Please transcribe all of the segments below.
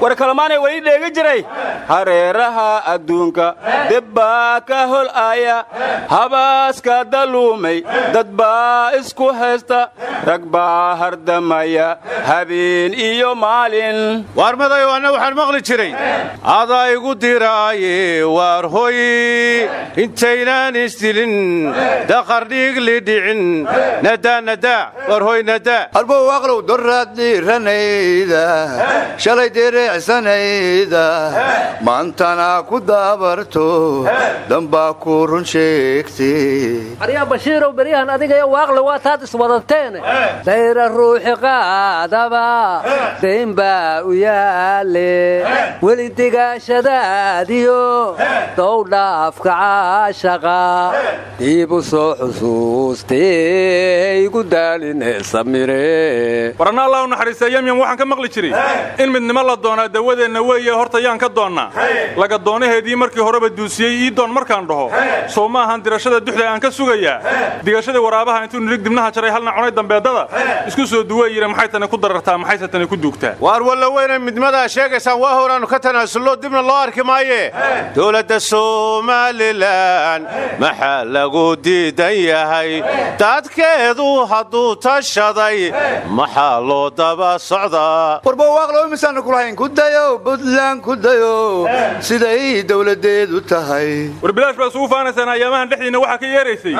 warkalamaanay wali dheega jiray hareeraha adduunka dibba ka hol aya habaaska daluumay dad baa isku haysta rag baa hardamaya habeen iyo maalin warmaday wana waxaan maqli jiray adaa igu diraaye war hoy intaynaan isdilin daqar dhiig lidhicin nada war hoy nada arbo waaqlow doraadii ranayda shalay dereecsanayda maantana ku daabarto dambaa ku run sheegtay aryaa bashiirow beriyahan adiga iyo waaqlow waa taad iswadateen dayra ruuxi qaadaba dayn baa u yaale weli digaashadaadiyo dowdhaafka caashaqa diib u soo xusuustay igu daaline samire warana allah u naxariistay yamyam waxaan ka maqli jiray in midnimo la doonaa dawadeenna weeye horta yaan ka doonnaa laga doonaheedii markii horeba duusiyey ii doon markaan dhaho soo ma ahan dirashada duxda aan ka sugayaa digashadii waraabaha intuu nirig dibnaha jaray halna cunay dambeedada isku soo duway yiri maxay tan ku darartaa maxay tan ku duugtaa war walla weyn midnimada sheegaysaan waa horaanu ka tanaasulo dibna loo arki maaye dawladda Soomaaliland maxaa lagu diidan yahay dadkeedu hadduu tashaday maxaa loo daba socdaa warba waaqlow misan ku lahayn ku dayo Puntland ku dayo siday dawladeedu tahay war bilaash baa soo faanaysan ayaamahan dhexdiina waxa ka yeeraysay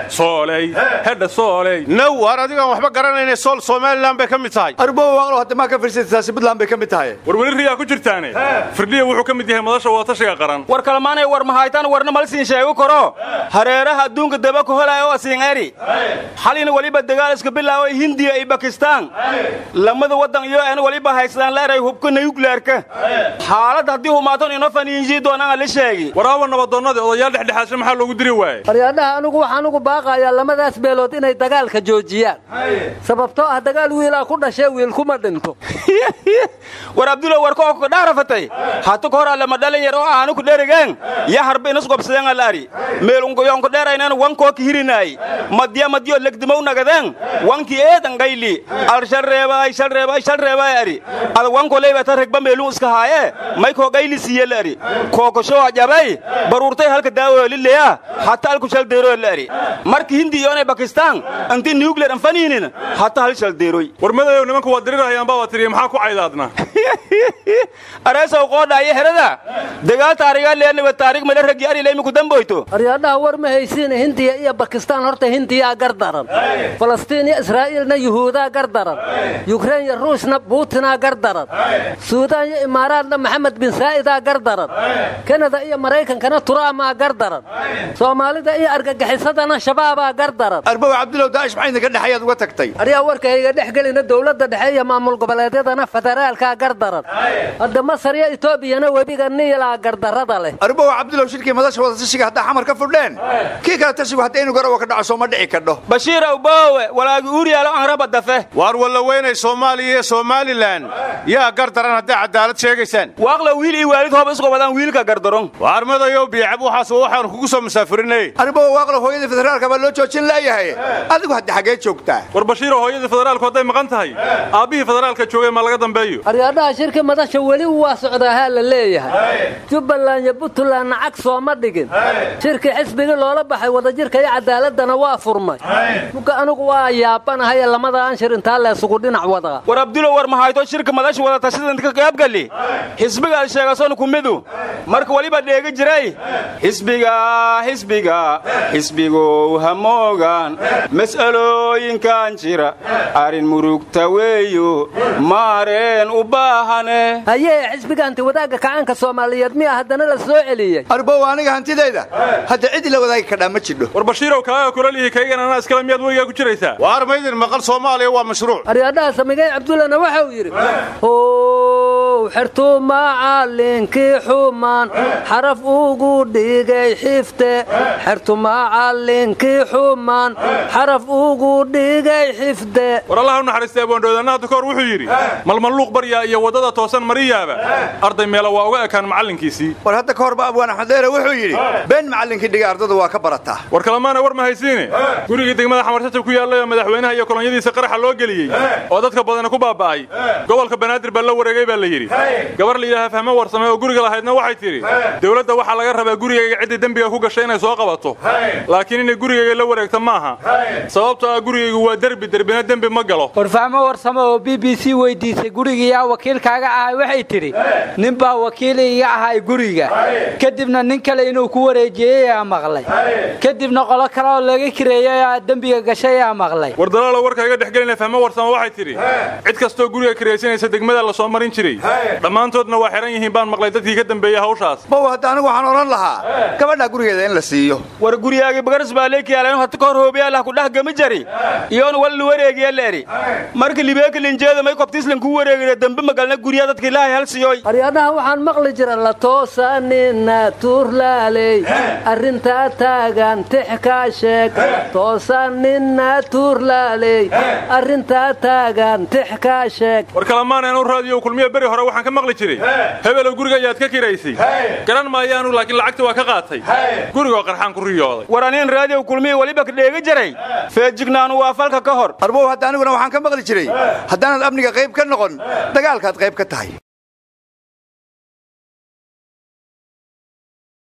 soolay hadda soolay no war adiga waxba garanayna sool Soomaaliland bay kamid tahay arbo waaqlow hadda ma ka fiirsataa Puntland bay kamid tahay war wali riyaa ku jirtaane firdhiye wuxuu kamid yahay madasha wada tashiga qaran war kalamaanay war mahaytan warna malsiin sheego karo hareeraha adduunka daba ku helayo asiin eri xalina waliba dagaal iska bilaaway Hindiya iyo Pakistan lamada wadan iyo aan waliba haysan la eray hubka nuclearka xaalad hadii humaaton ina faniinji doonaan la sheegi waraawa nabadoonnada odayaal dhexdhexaasha maxaa loogu diri waayay aryaadaha anigu waxaan ugu baaqayaa lamadaas beelood inay dagaalka joojiyaan sababtoo ah dagaal wiil ku dhashay wiil kuma dhinto war abdulla war ko dhaarafatay hatu ko hora lama dhalin yar oo aanu ku dheerigeen ya harbe inus qobsadeen alaari meelungo yonko dheeraynaan wanko ka hirinay madiyo legdimo nagadeen wanki eedan qayli al sharreebay ari ad wanko leeyba ragba meelun iska haaye may ko qayli siyel ari ko soo jabay baruurtay halka daawo lileeya hatta al ku shal deero alaari markii Hindiya iyo Pakistan anti nuclear anfaniinin hatta hal shal deeroy war madaxweyne nimanku waa dirirayaan baa tiri maxaa ku caydaadna araysa qoodaya herada dagaal taariga leenahay taariikh meel rag yari leeymi ku damboyto aryaadaha war ma haysiin Hindiya iyo Pakistan horta Hindiya gardaran Falastiin iyo Israa'iilna Yahuuda gardaran Ukraine iyo Ruushna Putin gardaran Suudaan iyo Imaaraadna Maxamed bin Saa'id gardaran Canada iyo Mareykankana Trump gardaran Soomaalida iyo argagixisadana shabaab gardaran arbo Abdullah Daash maxay ka dhaxayad uga tagtay aryaa warkayga dhexgalina dawladda dhexe iyo maamul goboleedyadana federaalka gardaran hadda Masar iyo Itoobiya webiga Niil gardarada leh arbo Abdullah shirkii madasha wada tashiga hadda xamar ka fudheen kii kala tashigu hadda inuu garaw ka dhaco soo ma dhici kadho Bashiir Awbaawe walaagi uuriyaalo aan raba dafe war walla weynay Soomaaliya iyo Somaliland yaa gardaran hadda cadaalad sheegaysaan waaqla wiil iyo waalid hoob isku wadaan wiilka gardaron war madayo biicab waxaan kugu soo musaafirinay arbo waaqla hooyada federaalka baa loo joojin leeyahay adigu hadda xagee joogtaa war Bashiir hooyada federaalka haday maqan tahay aabihii federaalka joogay ma laga dambeeyo aryaadaha shirka madasha wali waa socdaa la leeyahay Jubbaland iyo Puntland nacag soo ma dhigin shirka xisbiga loola baxay wadajirka iyo cadaaladana waa furmay muka anigu waa yaabanahay lamada aan shir inta la isugu dhinac wada war Abdullah war ma hayto shirka madasha wada tashidan ka qayb gali xisbiga sheegasoon ku midu marka waliba dheega jiray xisbigu hamoogan mas'alooyinkan jira arin murugta weeyo maareen u baahane haye xisbiga inta wadaaga kacanka Soomaaliyeed miya hadana la soo celiyay arbo aniga hantidayda hadda cid la wadaag ka dhama jidho war Bashiir oo kaaga kulalihi kaygana ana iskala miyad weyga ku jiraysaa war maydin maqal Soomaaliya waa mashruuc aryaadaha samigay Abdullahna waxa uu yiri xertu macallinkii xumaan xaraf ugu dhigay xifte xertu macallinkii xumaan xaraf ugu dhigay xifte war allah u naxariistay boondoodanna hadda kahor wuxuu yidhi malmaluuq baryaa iyo waddada toosan mariyaaba arday meela waa uga ekaan macallinkiisii war hadda ka horba abwaan axmed dheere wuxuu yidhi been macallinkii dhiga ardada waa ka barataa war kalamaana war ma haysiine gurigii degmada xamar jajab ku yaallay oo madaxweynaha iyo kolonyadiisa qaraxa loo geliyey oo dadka badana ku baaba'ay gobolka banaadir baa la wareegay baa la yidhi gabar la yidhaaha fahmo warsame oo guriga lahaydna waxay tidhi dawladda waxaa laga rabaa gurigayga ciddii dembiga ku gashay inay soo qabato laakiin inay gurigayga la wareegto maaha sababtoo ah gurigaygu waa derbi derbina dembi ma galo war fahmo warsame oo BBC weydiisay gurigiyaa wakiilkaaga ahay waxay tidhi nin baa wakiil iga ahay guriga kadibna nin kale inuu ku wareejiyey ayaa maqlay kadibna qolo kale oo laga kireeyay ayaa dembiga gashay ayaa maqlay war dalaalo warka iga dhexgelinay fahmo warsame waxay tidhi cid kastoo guriga kiraysanaysa degmada la soo marin jiray dhammaantoodna waa xiran yihiin baan maqlay dadkii ka dambeeyey hawshaas bow hadda anigu waxaan odhan lahaa gabadha gurigeeda in la siiyo war guriyaagii bagaras baa leekiyaaleen hadda ka hor hoobiyaalaha ku dhex gami jari iyoona walla wareegiya leeri marka libeeka linjeeda may kobtiislan ku wareegina dambe magalna guriya dadka ilaahay hal siyoy aryadaha waxaan maqli jira la toosanina tuurlaaley arrintaa taagan tix kaa sheeg toosanina tuurlaaley arrintaa taagan tix kaa sheeg war kalamaana inuu raadiyo kulmiye beri hore waxaan ka maqli jiray hebelow guriga ayaad ka kiraysay garan maayaanu laakiin lacagta waa ka qaatay gurigoo qarxaan ku riyooday war aniin raadiyo kulmiye waliba ka dheega jiray feejignaanu waa falka ka hor arbow hadda aniguna waxaan ka maqli jiray haddaanad amniga qayb ka noqon dagaalkaad qayb ka tahay